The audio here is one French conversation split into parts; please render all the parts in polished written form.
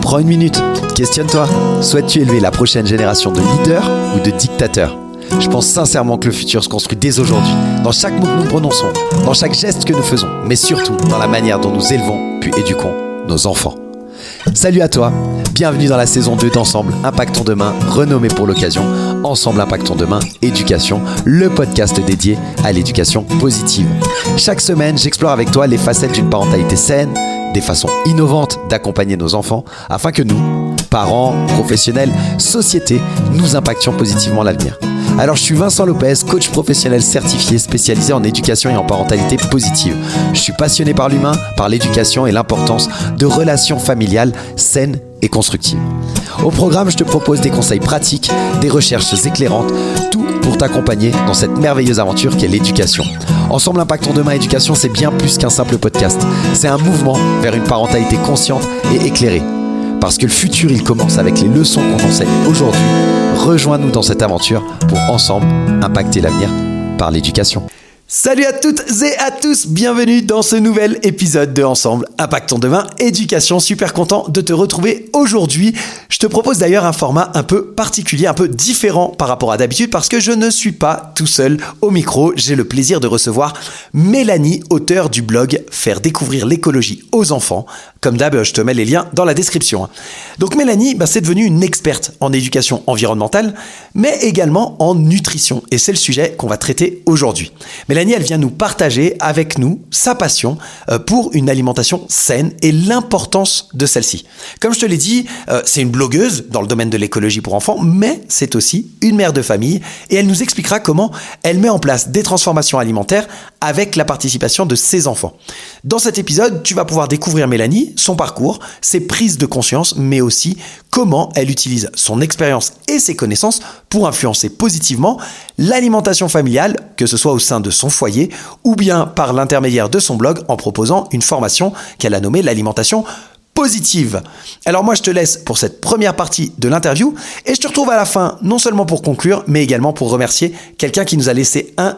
Prends une minute, questionne-toi. Souhaites-tu élever la prochaine génération de leaders ou de dictateurs ? Je pense sincèrement que le futur se construit dès aujourd'hui, dans chaque mot que nous prononçons, dans chaque geste que nous faisons, mais surtout dans la manière dont nous élevons puis éduquons nos enfants. Salut à toi, bienvenue dans la saison 2 d'Ensemble Impactons Demain, renommée pour l'occasion Ensemble Impactons Demain Éducation, le podcast dédié à l'éducation positive. Chaque semaine, j'explore avec toi les facettes d'une parentalité saine, des façons innovantes d'accompagner nos enfants afin que nous, parents, professionnels, société, nous impactions positivement l'avenir. Alors je suis Vincent Lopez, coach professionnel certifié spécialisé en éducation et en parentalité positive. Je suis passionné par l'humain, par l'éducation et l'importance de relations familiales saines et constructives. Au programme, je te propose des conseils pratiques, des recherches éclairantes, tout pour t'accompagner dans cette merveilleuse aventure qu'est l'éducation. Ensemble Impactons Demain Éducation, c'est bien plus qu'un simple podcast. C'est un mouvement vers une parentalité consciente et éclairée. Parce que le futur, il commence avec les leçons qu'on enseigne aujourd'hui. Rejoins-nous dans cette aventure pour ensemble impacter l'avenir par l'éducation. Salut à toutes et à tous, bienvenue dans ce nouvel épisode de Ensemble Impactons Demain Éducation. Super content de te retrouver aujourd'hui. Je te propose d'ailleurs un format un peu particulier, un peu différent par rapport à d'habitude parce que je ne suis pas tout seul au micro. J'ai le plaisir de recevoir Mélanie, auteure du blog Faire découvrir l'écologie aux enfants. Comme d'hab, je te mets les liens dans la description. Donc Mélanie, c'est devenu une experte en éducation environnementale, mais également en nutrition. Et c'est le sujet qu'on va traiter aujourd'hui. Mélanie, elle vient nous partager avec nous sa passion pour une alimentation saine et l'importance de celle-ci. Comme je te l'ai dit, c'est une blogueuse dans le domaine de l'écologie pour enfants, mais c'est aussi une mère de famille et elle nous expliquera comment elle met en place des transformations alimentaires avec la participation de ses enfants. Dans cet épisode, tu vas pouvoir découvrir Mélanie, son parcours, ses prises de conscience, mais aussi comment elle utilise son expérience et ses connaissances pour influencer positivement l'alimentation familiale, que ce soit au sein de son foyer ou bien par l'intermédiaire de son blog en proposant une formation qu'elle a nommée l'alimentation positive. Alors moi je te laisse pour cette première partie de l'interview et je te retrouve à la fin non seulement pour conclure mais également pour remercier quelqu'un qui nous a laissé un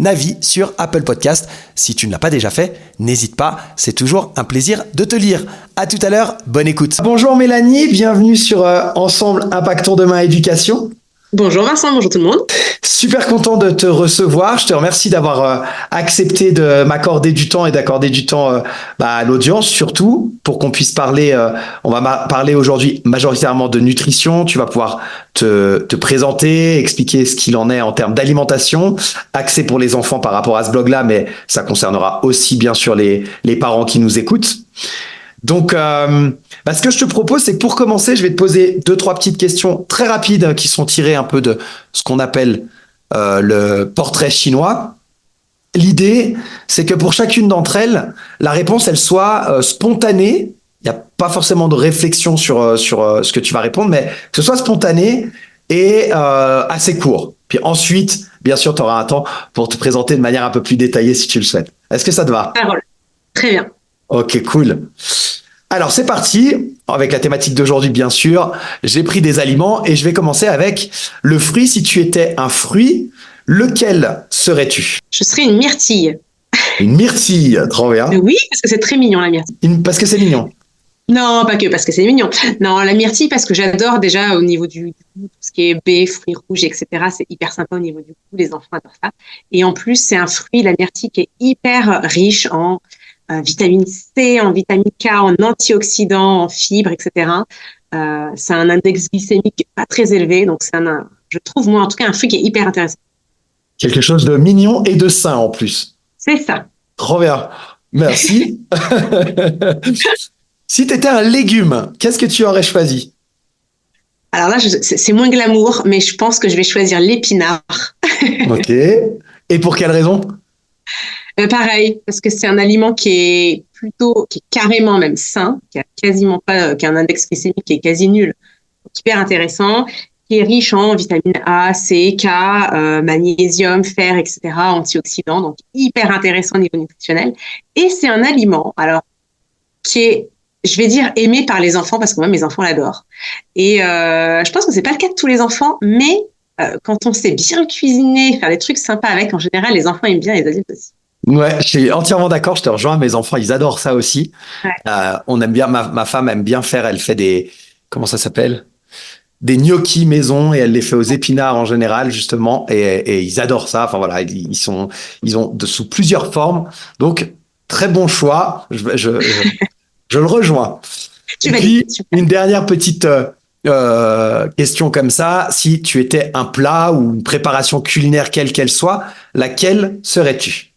avis sur Apple Podcast. Si tu ne l'as pas déjà fait, n'hésite pas, c'est toujours un plaisir de te lire. À tout à l'heure, bonne écoute. Bonjour Mélanie, bienvenue sur Ensemble Impactons Demain Éducation. Bonjour Vincent, bonjour tout le monde. Super content de te recevoir. Je te remercie d'avoir accepté de m'accorder du temps et d'accorder du temps à l'audience, surtout pour qu'on puisse parler. On va parler aujourd'hui majoritairement de nutrition. Tu vas pouvoir te présenter, expliquer ce qu'il en est en termes d'alimentation, axé pour les enfants par rapport à ce blog-là, mais ça concernera aussi bien sûr les parents qui nous écoutent. Donc, ce que je te propose, c'est que pour commencer, je vais te poser 2-3 petites questions très rapides qui sont tirées un peu de ce qu'on appelle le portrait chinois. L'idée, c'est que pour chacune d'entre elles, la réponse, elle soit spontanée. Il n'y a pas forcément de réflexion sur ce que tu vas répondre, mais que ce soit spontané et assez court. Puis ensuite, bien sûr, tu auras un temps pour te présenter de manière un peu plus détaillée si tu le souhaites. Est-ce que ça te va ? Parole. Très bien. Ok, cool. Alors, c'est parti. Avec la thématique d'aujourd'hui, bien sûr, j'ai pris des aliments et je vais commencer avec le fruit. Si tu étais un fruit, lequel serais-tu ? Je serais une myrtille. Une myrtille, trop bien. Oui, parce que c'est très mignon la myrtille. Parce que c'est mignon. Non, pas que parce que c'est mignon. Non, la myrtille parce que j'adore déjà au niveau du goût, tout ce qui est baies, fruits rouges, etc. C'est hyper sympa au niveau du goût, les enfants adorent ça. Et en plus, c'est un fruit, la myrtille, qui est hyper riche en vitamine C, en vitamine K, en antioxydants, en fibres, etc. C'est un index glycémique pas très élevé, donc je trouve moi en tout cas un fruit qui est hyper intéressant. Quelque chose de mignon et de sain en plus. C'est ça. Trop bien. Merci. Si tu étais un légume, qu'est-ce que tu aurais choisi ? Alors là, c'est moins glamour, mais je pense que je vais choisir l'épinard. Ok. Et pour quelle raison ? Pareil, parce que c'est un aliment qui est carrément même sain, qui a quasiment pas, qui a un index glycémique qui est quasi nul, donc hyper intéressant, qui est riche en vitamines A, C, K, magnésium, fer, etc., antioxydants, donc hyper intéressant au niveau nutritionnel. Et c'est un aliment, alors, qui est, je vais dire, aimé par les enfants, parce que moi, mes enfants l'adorent. Et je pense que c'est pas le cas de tous les enfants, mais quand on sait bien cuisiner, faire des trucs sympas avec, en général, les enfants aiment bien, les adultes aussi. Ouais, je suis entièrement d'accord, je te rejoins. Mes enfants, ils adorent ça aussi. Ouais. On aime bien, ma femme aime bien faire, elle fait des, comment ça s'appelle? Des gnocchis maison et elle les fait aux épinards en général, justement. Et ils adorent ça. Enfin voilà, ils ont sous plusieurs formes. Donc, très bon choix. Je le rejoins. Tu Et valides, puis, super. une dernière petite question comme ça. Si tu étais un plat ou une préparation culinaire, quelle qu'elle soit, laquelle serais-tu?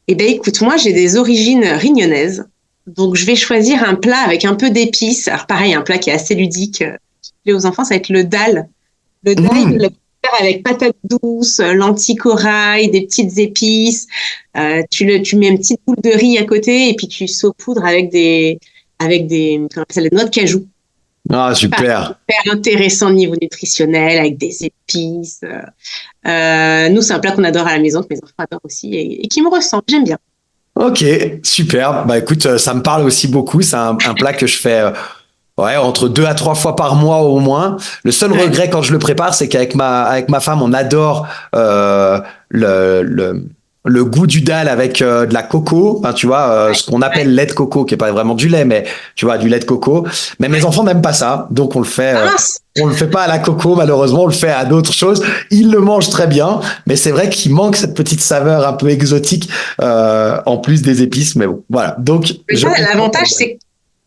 Eh bien, écoute, moi, j'ai des origines rignonnaises. Donc, je vais choisir un plat avec un peu d'épices. Alors, pareil, un plat qui est assez ludique, qui plaît aux enfants, ça va être le dal. Le dal, ils Mmh. le faire avec patates douces, lentilles corail, des petites épices. Tu mets une petite boule de riz à côté et puis tu saupoudres avec des, comment on appelle ça, des noix de cajou. Ah, Super, super. super intéressant au niveau nutritionnel, avec des épices. Nous, c'est un plat qu'on adore à la maison, que mes enfants adorent aussi et qui me ressemble. J'aime bien. Ok, super. Bah écoute, ça me parle aussi beaucoup. C'est un plat que je fais ouais, entre 2 à 3 fois par mois au moins. Le seul Ouais. regret quand je le prépare, c'est qu'avec avec ma femme, on adore le, le, le goût du dalle avec de la coco. Enfin, tu vois, ce qu'on appelle lait de coco, qui est pas vraiment du lait, mais tu vois, du lait de coco. Mais mes enfants n'aiment pas ça, donc Ah mince! on le fait pas à la coco, malheureusement, on le fait à d'autres choses. Ils le mangent très bien, mais c'est vrai qu'il manque cette petite saveur un peu exotique en plus des épices. Mais bon, voilà. Donc, Mais je ça, comprends. l'avantage, c'est que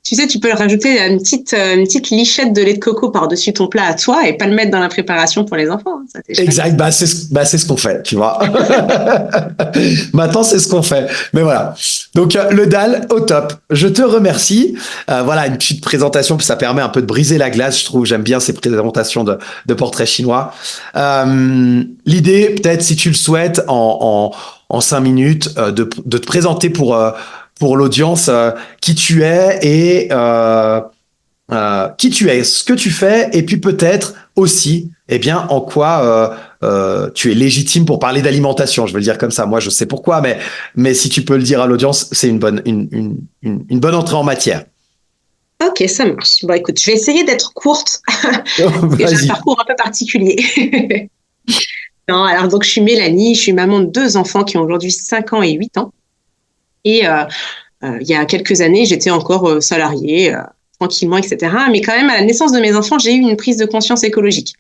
tu sais, tu peux rajouter une petite lichette de lait de coco par-dessus ton plat à toi et pas le mettre dans la préparation pour les enfants, hein. Ça, c'est chouette. Exact, c'est ce qu'on fait, tu vois. Maintenant, c'est ce qu'on fait. Mais voilà. Donc, le dalle, au top. Je te remercie. Voilà, une petite présentation, puis ça permet un peu de briser la glace, je trouve. J'aime bien ces présentations de portraits chinois. L'idée, peut-être, si tu le souhaites, en 5 minutes, de te présenter pour l'audience qui tu es et qui tu es, ce que tu fais, et puis peut-être aussi, eh bien, en quoi tu es légitime pour parler d'alimentation. Je veux le dire comme ça. Moi, je sais pourquoi, mais si tu peux le dire à l'audience, c'est une bonne entrée en matière. Ok, ça marche. Bon, écoute, je vais essayer d'être courte parce que j'ai un Vas-y. parcours un peu particulier. Non, alors donc je suis Mélanie, je suis maman de 2 enfants qui ont aujourd'hui 5 ans et 8 ans. Et il y a quelques années, j'étais encore salariée, tranquillement, etc. Mais quand même, à la naissance de mes enfants, j'ai eu une prise de conscience écologique.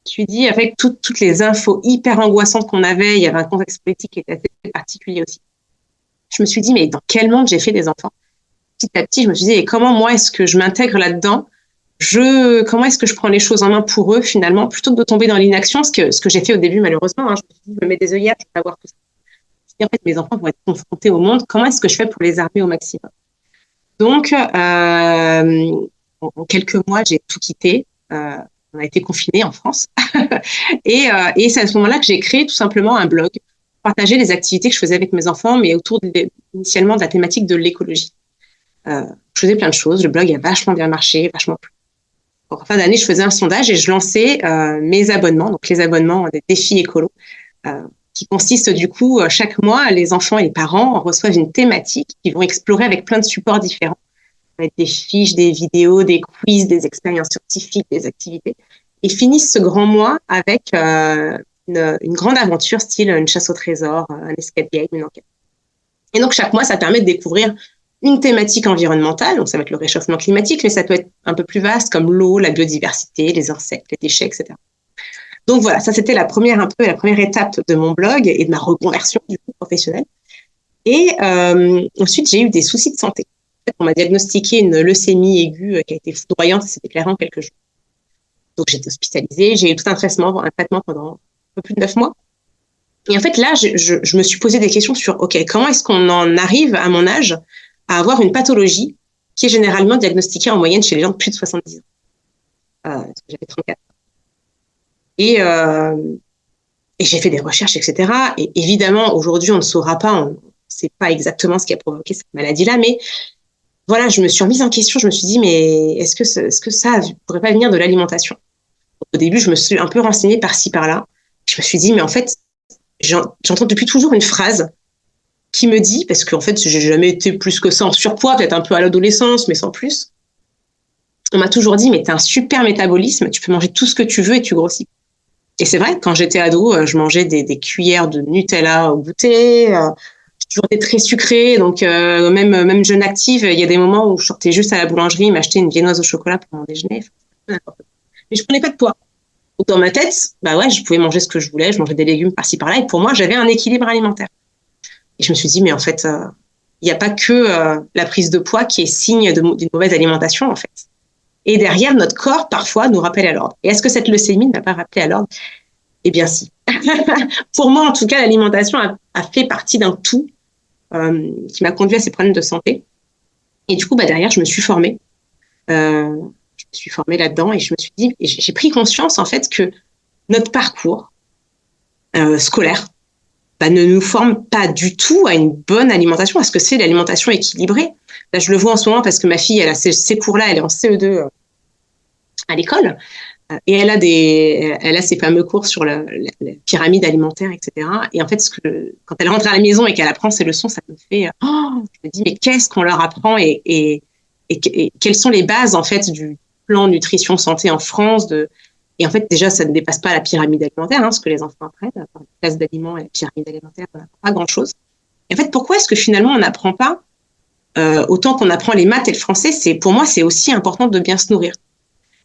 Je me suis dit, avec toutes les infos hyper angoissantes qu'on avait, il y avait un contexte politique qui était assez particulier aussi. Je me suis dit, mais dans quel monde j'ai fait des enfants? Petit à petit, je me suis dit, et comment moi est-ce que je m'intègre là-dedans? Comment est-ce que je prends les choses en main pour eux finalement, plutôt que de tomber dans l'inaction, ce que j'ai fait au début malheureusement, hein, je me suis dit, je me mets des œillères, je vais avoir tout ça. En fait, mes enfants vont être confrontés au monde. Comment est-ce que je fais pour les armer au maximum? Donc, en quelques mois, j'ai tout quitté. On a été confinés en France. Et c'est à ce moment-là que j'ai créé tout simplement un blog pour partager les activités que je faisais avec mes enfants, mais initialement de la thématique de l'écologie. Je faisais plein de choses. Le blog a vachement bien marché, vachement plu. En fin d'année, je faisais un sondage et je lançais mes abonnements, donc les abonnements des défis écolos, qui consistent du coup, chaque mois, les enfants et les parents reçoivent une thématique qu'ils vont explorer avec plein de supports différents. Ça va être des fiches, des vidéos, des quiz, des expériences scientifiques, des activités. Et finissent ce grand mois avec une grande aventure, style une chasse au trésor, un escape game, une enquête. Et donc, chaque mois, ça permet de découvrir une thématique environnementale, donc ça va être le réchauffement climatique, mais ça peut être un peu plus vaste, comme l'eau, la biodiversité, les insectes, les déchets, etc. Donc voilà, ça c'était la première étape de mon blog et de ma reconversion du coup professionnelle. Et ensuite, j'ai eu des soucis de santé. En fait, on m'a diagnostiqué une leucémie aiguë qui a été foudroyante et s'est déclarée en quelques jours. Donc j'ai été hospitalisée, j'ai eu tout un traitement pendant un peu plus de 9 mois. Et en fait, là, je me suis posé des questions sur, OK, comment est-ce qu'on en arrive à mon âge à avoir une pathologie qui est généralement diagnostiquée en moyenne chez les gens de plus de 70 ans. J'avais 34. Et j'ai fait des recherches, etc. Et évidemment, aujourd'hui, on ne saura pas, on ne sait pas exactement ce qui a provoqué cette maladie-là, mais voilà, je me suis remise en question, je me suis dit, mais est-ce que ça ne pourrait pas venir de l'alimentation? Au début, je me suis un peu renseignée par-ci, par-là. Je me suis dit, mais en fait, j'entends depuis toujours une phrase qui me dit, parce qu'en fait, j'ai jamais été plus que ça en surpoids, peut-être un peu à l'adolescence, mais sans plus. On m'a toujours dit, mais t'as un super métabolisme, tu peux manger tout ce que tu veux et tu grossis. Et c'est vrai, quand j'étais ado, je mangeais des cuillères de Nutella au goûter. J'ai toujours été très sucrée, donc même jeune active, il y a des moments où je sortais juste à la boulangerie m'acheter une viennoise au chocolat pour mon déjeuner. Enfin, mais je prenais pas de poids. Donc dans ma tête, bah ouais, je pouvais manger ce que je voulais, je mangeais des légumes par-ci par-là, et pour moi, j'avais un équilibre alimentaire. Et je me suis dit, mais en fait, il n'y a pas que la prise de poids qui est signe d'une mauvaise alimentation, en fait. Et derrière, notre corps, parfois, nous rappelle à l'ordre. Et est-ce que cette leucémie ne m'a pas rappelé à l'ordre? Eh bien, si. Pour moi, en tout cas, l'alimentation a fait partie d'un tout qui m'a conduit à ces problèmes de santé. Et du coup, bah, derrière, je me suis formée. Je me suis formée là-dedans et je me suis dit, et j'ai pris conscience, en fait, que notre parcours scolaire bah, ne nous forme pas du tout à une bonne alimentation, à ce que c'est l'alimentation équilibrée. Là, je le vois en ce moment parce que ma fille, elle a ces cours-là, elle est en CE2 à l'école. Et elle a ses fameux cours sur la pyramide alimentaire, etc. Et en fait, quand elle rentre à la maison et qu'elle apprend ces leçons, ça me fait, je me dis, mais qu'est-ce qu'on leur apprend et quelles sont les bases, en fait, du plan nutrition santé en France et en fait, déjà, ça ne dépasse pas la pyramide alimentaire, ce que les enfants apprennent, la place d'aliments et la pyramide alimentaire, on n'apprend pas grand-chose. Et en fait, pourquoi est-ce que finalement, on n'apprend pas autant qu'on apprend les maths et le français? Pour moi, c'est aussi important de bien se nourrir.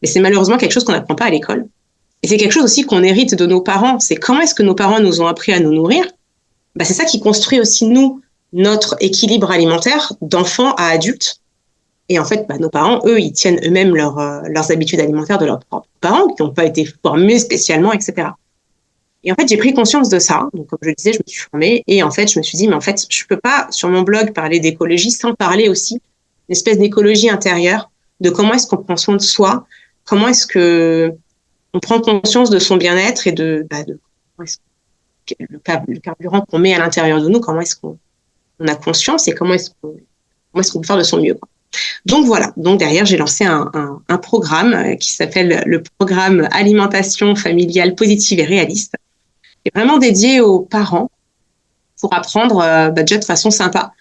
Mais c'est malheureusement quelque chose qu'on n'apprend pas à l'école. Et c'est quelque chose aussi qu'on hérite de nos parents. C'est comment est-ce que nos parents nous ont appris à nous nourrir? Bah, c'est ça qui construit aussi, nous, notre équilibre alimentaire d'enfant à adulte. Et en fait, bah, nos parents, eux, ils tiennent eux-mêmes leurs habitudes alimentaires de leurs propres parents, qui n'ont pas été formés spécialement, etc. Et en fait, j'ai pris conscience de ça. Donc, comme je le disais, je me suis formée. Et en fait, je me suis dit, mais en fait, je peux pas, sur mon blog, parler d'écologie sans parler aussi d'une espèce d'écologie intérieure, de comment est-ce qu'on prend soin de soi, comment est-ce que on prend conscience de son bien-être et de comment est-ce que le carburant qu'on met à l'intérieur de nous, comment est-ce qu'on a conscience et comment est-ce qu'on peut faire de son mieux, quoi. Donc voilà, donc derrière j'ai lancé un programme qui s'appelle le programme Alimentation familiale positive et réaliste, qui est vraiment dédié aux parents pour apprendre déjà de façon sympa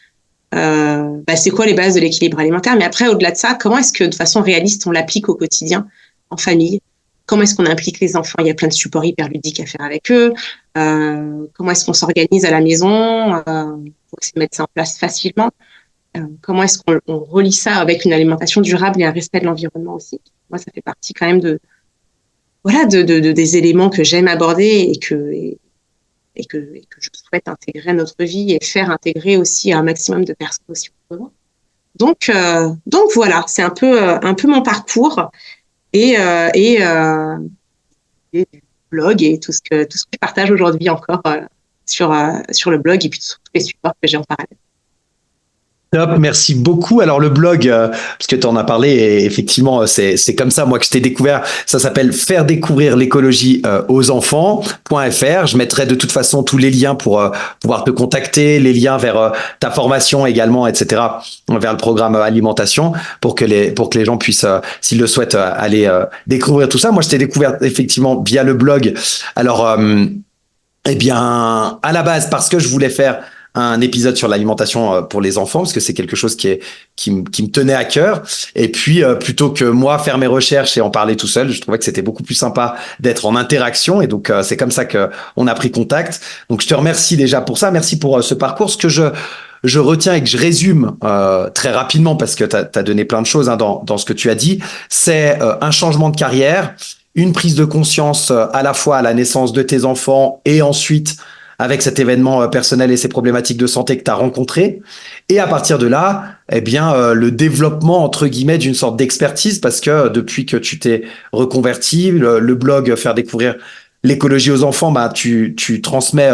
c'est quoi les bases de l'équilibre alimentaire, mais après au-delà de ça, comment est-ce que de façon réaliste on l'applique au quotidien en famille, comment est-ce qu'on implique les enfants, il y a plein de supports hyper ludiques à faire avec eux, comment est-ce qu'on s'organise à la maison pour essayer de mettre ça en place facilement. Comment est-ce qu'on relie ça avec une alimentation durable et un respect de l'environnement aussi. Moi, ça fait partie quand même des éléments que j'aime aborder et que je souhaite intégrer à notre vie et faire intégrer aussi à un maximum de personnes aussi. Donc voilà, c'est un peu mon parcours et du blog et tout ce que je partage aujourd'hui encore sur le blog et puis tous les supports que j'ai en parallèle. Top, merci beaucoup. Alors le blog, parce que tu en as parlé, et effectivement, c'est comme ça, moi, que je t'ai découvert. Ça s'appelle Faire découvrir l'écologie aux enfants.fr. Je mettrai de toute façon tous les liens pour pouvoir te contacter, les liens vers ta formation également, etc., vers le programme alimentation, pour que les gens puissent, s'ils le souhaitent, aller découvrir tout ça. Moi, je t'ai découvert effectivement via le blog. Alors, eh bien, à la base, parce que je voulais faire un épisode sur l'alimentation pour les enfants, parce que c'est quelque chose qui me tenait à cœur. Et puis, plutôt que moi faire mes recherches et en parler tout seul, je trouvais que c'était beaucoup plus sympa d'être en interaction. Et donc, c'est comme ça que on a pris contact. Donc, je te remercie déjà pour ça. Merci pour ce parcours. Ce que je retiens et que je résume très rapidement, parce que tu as donné plein de choses dans ce que tu as dit, c'est un changement de carrière, une prise de conscience à la fois à la naissance de tes enfants et ensuite avec cet événement personnel et ces problématiques de santé que tu as rencontrées. Et à partir de là, eh bien, le développement, entre guillemets, d'une sorte d'expertise, parce que depuis que tu t'es reconverti, le blog Faire découvrir l'écologie aux enfants, bah, tu transmets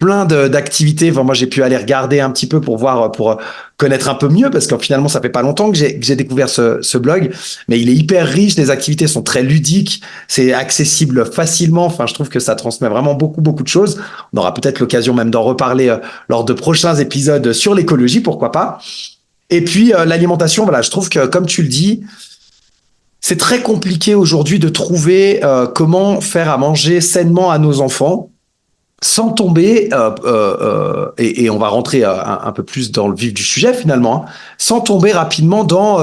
plein d'activités. Enfin, moi, j'ai pu aller regarder un petit peu pour voir, pour connaître un peu mieux, parce que finalement, ça fait pas longtemps que j'ai découvert ce blog, mais il est hyper riche. Les activités sont très ludiques, c'est accessible facilement. Enfin, je trouve que ça transmet vraiment beaucoup de choses. On aura peut-être l'occasion même d'en reparler lors de prochains épisodes sur l'écologie, pourquoi pas. Et puis l'alimentation, voilà, je trouve que comme tu le dis, c'est très compliqué aujourd'hui de trouver comment faire à manger sainement à nos enfants, sans tomber, et on va rentrer un peu plus dans le vif du sujet finalement, sans tomber rapidement dans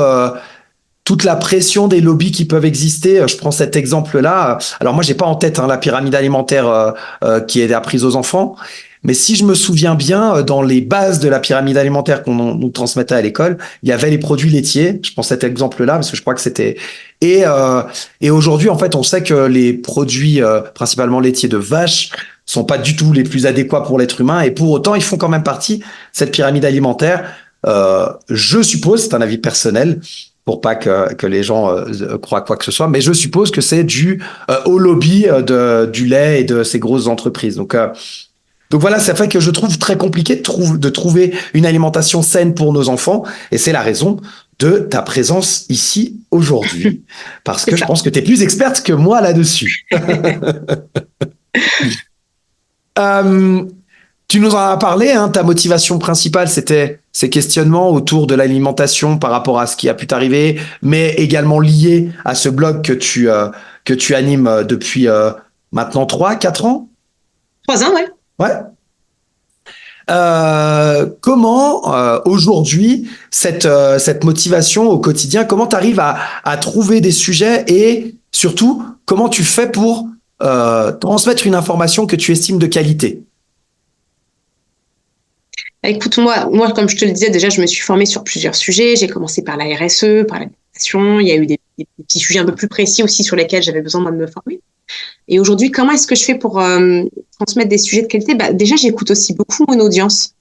toute la pression des lobbies qui peuvent exister. Je prends cet exemple-là. Alors moi, j'ai pas en tête la pyramide alimentaire qui est apprise aux enfants. Mais si je me souviens bien, dans les bases de la pyramide alimentaire qu'on nous transmettait à l'école, il y avait les produits laitiers. Je prends cet exemple-là parce que je crois que c'était... Et aujourd'hui, en fait, on sait que les produits principalement laitiers de vache sont pas du tout les plus adéquats pour l'être humain. Et pour autant, ils font quand même partie de cette pyramide alimentaire. Je suppose, c'est un avis personnel, pour pas que les gens croient quoi que ce soit, mais je suppose que c'est dû au lobby du lait et de ces grosses entreprises. Donc voilà, ça fait que je trouve très compliqué de trouver une alimentation saine pour nos enfants. Et c'est la raison de ta présence ici aujourd'hui. Parce que je pense que tu es plus experte que moi là-dessus. Tu nous en as parlé, hein, ta motivation principale, c'était ces questionnements autour de l'alimentation par rapport à ce qui a pu t'arriver, mais également lié à ce blog que tu animes depuis maintenant 3, 4 ans? 3 ans, ouais. Ouais. Comment aujourd'hui cette motivation au quotidien, comment tu arrives à trouver des sujets et surtout comment tu fais pour transmettre une information que tu estimes de qualité? Écoute, moi, comme je te le disais, déjà, je me suis formée sur plusieurs sujets. J'ai commencé par la RSE, par l'alimentation. Il y a eu des petits sujets un peu plus précis aussi sur lesquels j'avais besoin de me former. Et aujourd'hui, comment est-ce que je fais pour transmettre des sujets de qualité? Déjà, j'écoute aussi beaucoup mon audience.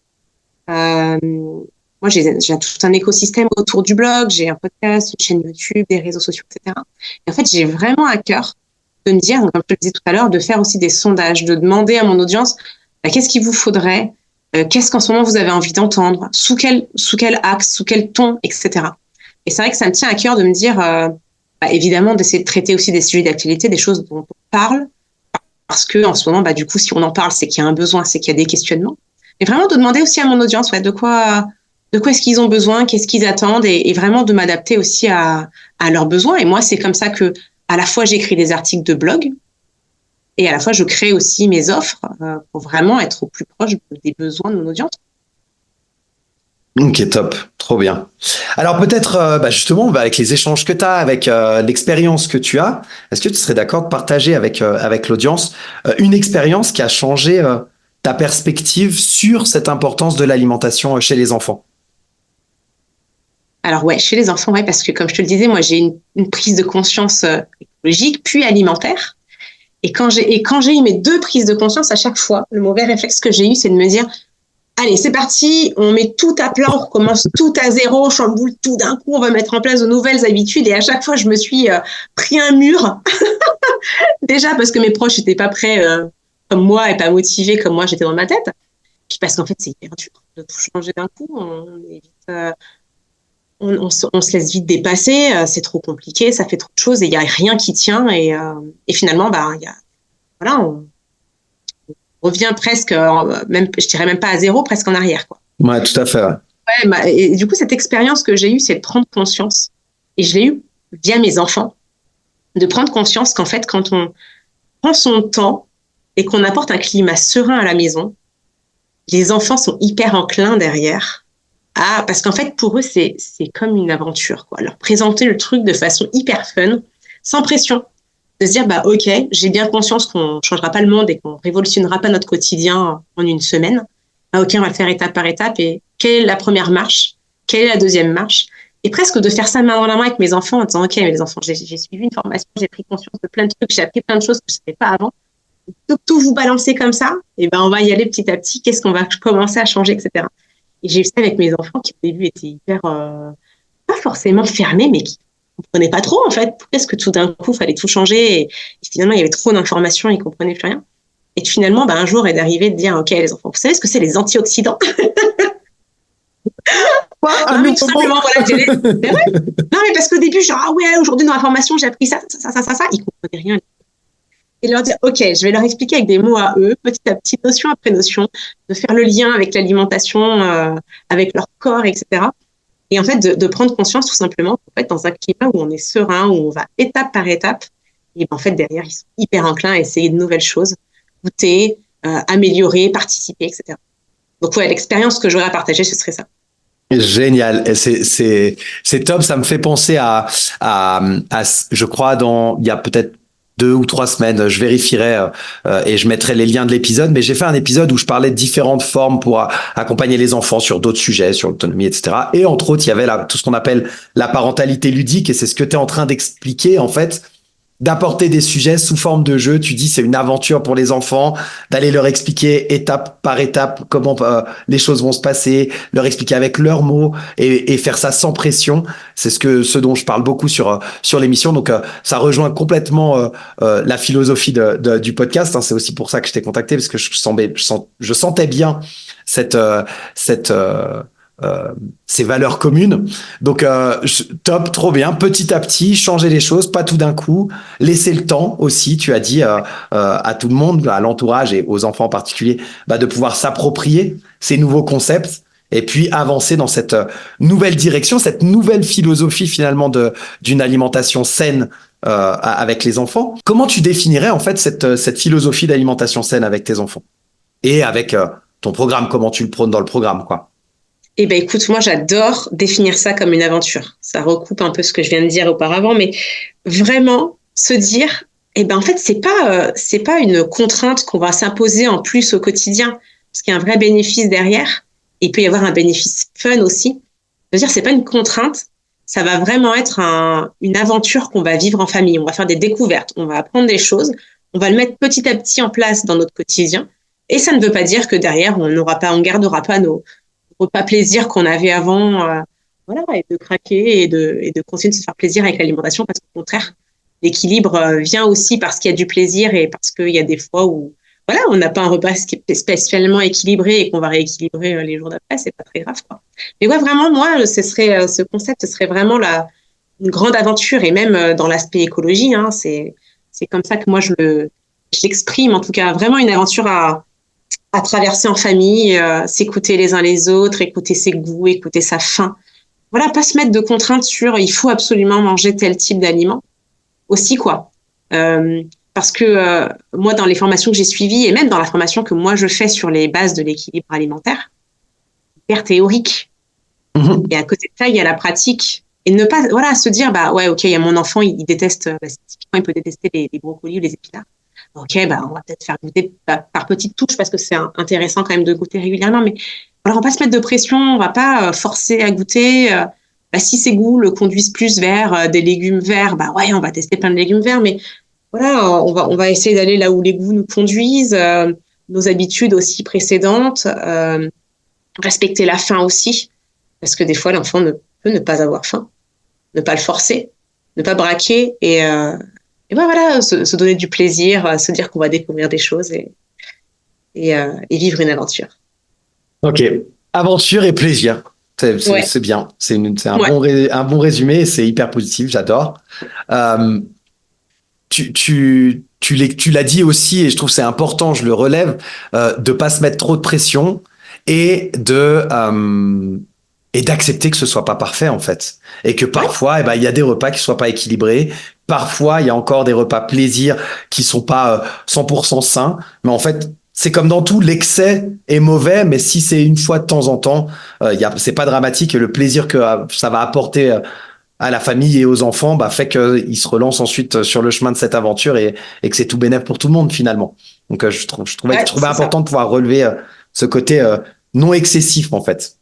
Moi, j'ai tout un écosystème autour du blog. J'ai un podcast, une chaîne YouTube, des réseaux sociaux, etc. Et en fait, j'ai vraiment à cœur de me dire, comme je te le disais tout à l'heure, de faire aussi des sondages, de demander à mon audience qu'est-ce qu'il vous faudrait, qu'est-ce qu'en ce moment vous avez envie d'entendre, sous quel axe, sous quel ton, etc. Et c'est vrai que ça me tient à cœur de me dire, évidemment, d'essayer de traiter aussi des sujets d'actualité, des choses dont on parle, parce que en ce moment, du coup, si on en parle, c'est qu'il y a un besoin, c'est qu'il y a des questionnements. Et vraiment de demander aussi à mon audience, de quoi est-ce qu'ils ont besoin, qu'est-ce qu'ils attendent, et vraiment de m'adapter aussi à leurs besoins. Et moi, c'est comme ça que, à la fois, j'écris des articles de blog, et à la fois, je crée aussi mes offres pour vraiment être au plus proche des besoins de mon audience. Ok, top, trop bien. Alors peut-être justement avec les échanges que tu as, avec l'expérience que tu as, est-ce que tu serais d'accord de partager avec l'audience une expérience qui a changé ta perspective sur cette importance de l'alimentation chez les enfants? Alors ouais, chez les enfants, ouais, parce que comme je te le disais, moi j'ai une prise de conscience écologique puis alimentaire. Et quand j'ai eu mes 2 prises de conscience, à chaque fois, le mauvais réflexe que j'ai eu, c'est de me dire, allez, c'est parti, on met tout à plat, on recommence tout à zéro, on chamboule tout d'un coup, on va mettre en place de nouvelles habitudes. Et à chaque fois, je me suis pris un mur. Déjà parce que mes proches n'étaient pas prêts comme moi et pas motivés comme moi j'étais dans ma tête. Puis parce qu'en fait, c'est hyper dur de tout changer d'un coup. On se laisse vite dépasser, c'est trop compliqué, ça fait trop de choses et il n'y a rien qui tient. Et finalement, on revient presque, même, je dirais même pas à zéro, presque en arrière, quoi. Ouais, tout à fait. Ouais, et du coup, cette expérience que j'ai eue, c'est de prendre conscience, et je l'ai eue via mes enfants, de prendre conscience qu'en fait, quand on prend son temps et qu'on apporte un climat serein à la maison, les enfants sont hyper enclins derrière. Parce qu'en fait, pour eux, c'est comme une aventure, quoi. Leur présenter le truc de façon hyper fun, sans pression. De se dire, ok, j'ai bien conscience qu'on ne changera pas le monde et qu'on ne révolutionnera pas notre quotidien en une semaine. Ok, on va le faire étape par étape. Et quelle est la première marche? Quelle est la deuxième marche? Et presque de faire ça main dans la main avec mes enfants en disant, ok, mais les enfants, j'ai suivi une formation, j'ai pris conscience de plein de trucs, j'ai appris plein de choses que je ne savais pas avant. Donc, tout vous balancer comme ça, et on va y aller petit à petit. Qu'est-ce qu'on va commencer à changer, etc. Et j'ai eu ça avec mes enfants qui, au début, étaient hyper, pas forcément fermés, mais qui ne comprenaient pas trop, en fait. Pourquoi est-ce que tout d'un coup, il fallait tout changer et finalement, il y avait trop d'informations, ils ne comprenaient plus rien. Et finalement, un jour est d'arriver de dire, OK, les enfants, vous savez ce que c'est les antioxydants? Non, mais tout simplement, voilà, mais ouais. Non, mais parce qu'au début, genre, ouais, aujourd'hui, dans la formation, j'ai appris ça. Ils ne comprenaient rien. Et leur dire, OK, je vais leur expliquer avec des mots à eux, petit à petit, notion après notion, de faire le lien avec l'alimentation, avec leur corps, etc. Et en fait, de prendre conscience tout simplement qu'en fait, dans un climat où on est serein, où on va étape par étape, et en fait, derrière, ils sont hyper enclins à essayer de nouvelles choses, goûter, améliorer, participer, etc. Donc, ouais, l'expérience que j'aurais à partager, ce serait ça. Génial. Et c'est top. Ça me fait penser je crois, il y a peut-être 2 ou 3 semaines, je vérifierai et je mettrai les liens de l'épisode. Mais j'ai fait un épisode où je parlais de différentes formes pour accompagner les enfants sur d'autres sujets, sur l'autonomie, etc. Et entre autres, il y avait tout ce qu'on appelle la parentalité ludique. Et c'est ce que tu es en train d'expliquer, en fait, d'apporter des sujets sous forme de jeu. Tu dis c'est une aventure pour les enfants, d'aller leur expliquer étape par étape comment les choses vont se passer, leur expliquer avec leurs mots et faire ça sans pression. C'est ce dont je parle beaucoup sur l'émission. Donc ça rejoint complètement la philosophie du podcast. Hein. C'est aussi pour ça que je t'ai contacté parce que je sentais bien cette ces valeurs communes. Donc, top, trop bien. Petit à petit, changer les choses, pas tout d'un coup. Laisser le temps aussi, tu as dit à tout le monde, à l'entourage et aux enfants en particulier, de pouvoir s'approprier ces nouveaux concepts et puis avancer dans cette nouvelle direction, cette nouvelle philosophie finalement d'une alimentation saine avec les enfants. Comment tu définirais en fait cette philosophie d'alimentation saine avec tes enfants et avec ton programme, comment tu le prônes dans le programme, quoi? Eh ben, écoute, moi, j'adore définir ça comme une aventure. Ça recoupe un peu ce que je viens de dire auparavant, mais vraiment se dire, eh ben, en fait, c'est pas une contrainte qu'on va s'imposer en plus au quotidien, parce qu'il y a un vrai bénéfice derrière. Et il peut y avoir un bénéfice fun aussi. Je veux dire, c'est pas une contrainte. Ça va vraiment être une aventure qu'on va vivre en famille. On va faire des découvertes. On va apprendre des choses. On va le mettre petit à petit en place dans notre quotidien. Et ça ne veut pas dire que derrière, on gardera pas nos repas plaisir qu'on avait avant, voilà, et de craquer et de continuer de se faire plaisir avec l'alimentation, parce qu'au contraire, l'équilibre vient aussi parce qu'il y a du plaisir et parce qu'il y a des fois où, voilà, on n'a pas un repas qui est spécialement équilibré et qu'on va rééquilibrer les jours d'après, c'est pas très grave, quoi. Mais ouais, vraiment, moi, ce concept, ce serait vraiment une grande aventure, et même dans l'aspect écologie, hein, c'est comme ça que moi je l'exprime, en tout cas, vraiment une aventure à traverser en famille, s'écouter les uns les autres, écouter ses goûts, écouter sa faim. Voilà, pas se mettre de contraintes sur il faut absolument manger tel type d'aliment. Aussi, quoi. Parce que moi, dans les formations que j'ai suivies, et même dans la formation que moi je fais sur les bases de l'équilibre alimentaire, hyper théorique. Mmh. Et à côté de ça, il y a la pratique. Et ne pas, voilà, se dire, ouais, ok, il y a mon enfant, il déteste, typiquement, il peut détester les brocolis ou les épinards. Ok, on va peut-être faire goûter par petites touches parce que c'est intéressant quand même de goûter régulièrement. Mais alors, on va pas se mettre de pression, on va pas forcer à goûter. Si ces goûts le conduisent plus vers des légumes verts, ouais, on va tester plein de légumes verts. Mais voilà, on va essayer d'aller là où les goûts nous conduisent, nos habitudes aussi précédentes, respecter la faim aussi, parce que des fois l'enfant peut ne pas avoir faim, ne pas le forcer, ne pas braquer et voilà, se donner du plaisir, se dire qu'on va découvrir des choses et vivre une aventure. Ok, aventure et plaisir, c'est bien, c'est un bon résumé, c'est hyper positif, j'adore. Tu l'as dit aussi, et je trouve que c'est important, je le relève, de pas se mettre trop de pression et d'accepter que ce soit pas parfait en fait, et que parfois il y a des repas qui soient pas équilibrés, parfois il y a encore des repas plaisir qui sont pas 100% sains, mais en fait c'est comme dans tout, l'excès est mauvais, mais si c'est une fois de temps en temps, c'est pas dramatique, et le plaisir que ça va apporter à la famille et aux enfants fait qu'ils se relancent ensuite sur le chemin de cette aventure et que c'est tout bénéf pour tout le monde finalement. Donc je trouvais important de pouvoir relever ce côté non excessif en fait.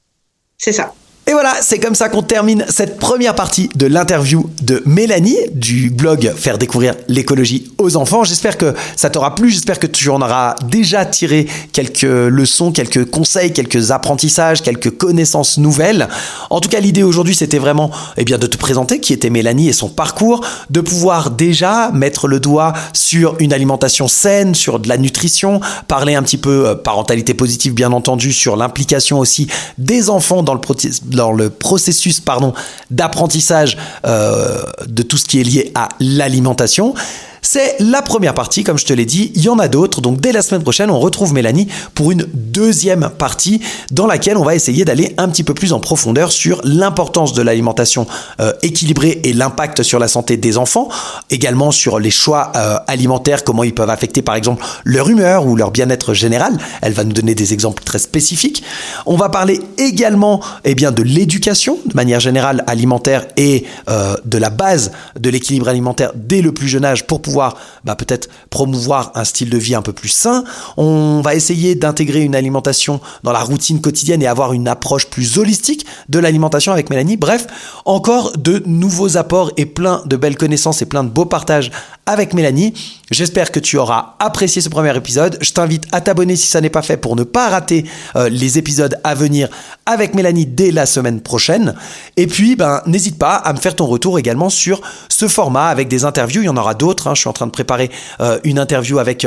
C'est ça. Et voilà, c'est comme ça qu'on termine cette première partie de l'interview de Mélanie du blog Faire découvrir l'écologie aux enfants. J'espère que ça t'aura plu, j'espère que tu en auras déjà tiré quelques leçons, quelques conseils, quelques apprentissages, quelques connaissances nouvelles. En tout cas, l'idée aujourd'hui, c'était vraiment de te présenter qui était Mélanie et son parcours, de pouvoir déjà mettre le doigt sur une alimentation saine, sur de la nutrition, parler un petit peu parentalité positive bien entendu, sur l'implication aussi des enfants dans le processus d'apprentissage de tout ce qui est lié à l'alimentation. C'est la première partie, comme je te l'ai dit, il y en a d'autres. Donc dès la semaine prochaine, on retrouve Mélanie pour une deuxième partie dans laquelle on va essayer d'aller un petit peu plus en profondeur sur l'importance de l'alimentation équilibrée et l'impact sur la santé des enfants, également sur les choix alimentaires, comment ils peuvent affecter par exemple leur humeur ou leur bien-être général. Elle va nous donner des exemples très spécifiques. On va parler également de l'éducation de manière générale alimentaire et de la base de l'équilibre alimentaire dès le plus jeune âge pour pouvoir peut-être promouvoir un style de vie un peu plus sain. On va essayer d'intégrer une alimentation dans la routine quotidienne et avoir une approche plus holistique de l'alimentation avec Mélanie. Bref, encore de nouveaux apports et plein de belles connaissances et plein de beaux partages avec Mélanie. J'espère que tu auras apprécié ce premier épisode. Je t'invite à t'abonner si ça n'est pas fait pour ne pas rater les épisodes à venir avec Mélanie dès la semaine prochaine. Et puis, n'hésite pas à me faire ton retour également sur ce format avec des interviews. Il y en aura d'autres. Je suis en train de préparer une interview avec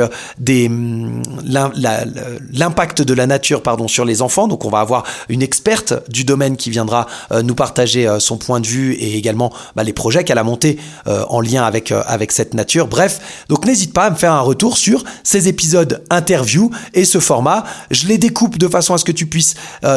l'impact de la nature sur les enfants. Donc, on va avoir une experte du domaine qui viendra nous partager son point de vue et également les projets qu'elle a montés en lien avec cette nature. Bref, donc n'hésite pas à me faire un retour sur ces épisodes interview et ce format. Je les découpe de façon à ce que tu puisses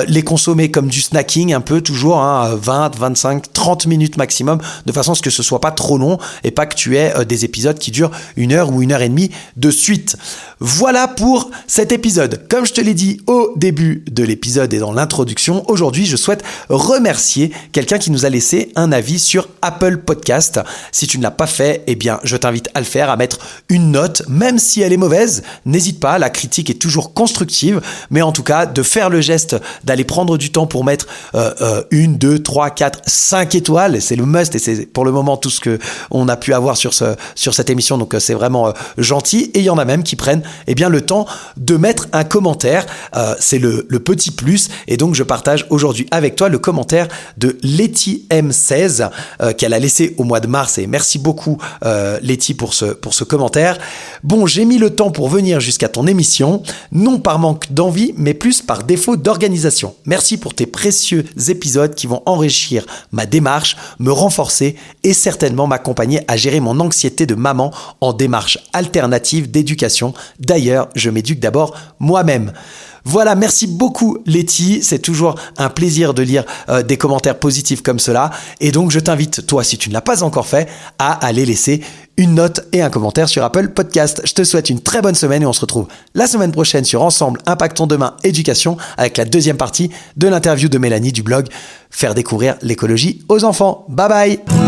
les consommer comme du snacking un peu toujours, 20, 25, 30 minutes maximum, de façon à ce que ce soit pas trop long et pas que tu aies des épisodes qui durent 1 heure ou 1 heure et demie de suite. Voilà pour cet épisode. Comme je te l'ai dit au début de l'épisode et dans l'introduction, aujourd'hui je souhaite remercier quelqu'un qui nous a laissé un avis sur Apple Podcast. Si tu ne l'as pas fait, je t'invite à le faire, à mettre une note, même si elle est mauvaise. N'hésite pas, la critique est toujours constructive, mais en tout cas, de faire le geste d'aller prendre du temps pour mettre 1, 2, 3, 4, 5 étoiles. C'est le must et c'est pour le moment tout ce qu'on a pu avoir sur cette émission. Donc, c'est vraiment gentil. Et il y en a même qui prennent le temps de mettre un commentaire. C'est le petit plus. Et donc, je partage aujourd'hui avec toi le commentaire de Letty M16 qu'elle a laissé au mois de mars. Et merci beaucoup, Letty, pour ce commentaire. Bon, j'ai mis le temps pour venir jusqu'à ton émission, non par manque d'envie, mais plus par défaut d'organisation. Merci pour tes précieux épisodes qui vont enrichir ma démarche, me renforcer et certainement m'accompagner à gérer mon anxiété de maman en démarche alternative d'éducation. D'ailleurs, je m'éduque d'abord moi-même. Voilà, merci beaucoup Letty, c'est toujours un plaisir de lire des commentaires positifs comme cela et donc je t'invite, toi si tu ne l'as pas encore fait, à aller laisser une note et un commentaire sur Apple Podcast. Je te souhaite une très bonne semaine et on se retrouve la semaine prochaine sur Ensemble Impactons Demain Éducation avec la deuxième partie de l'interview de Mélanie du blog Faire découvrir l'écologie aux enfants. Bye bye.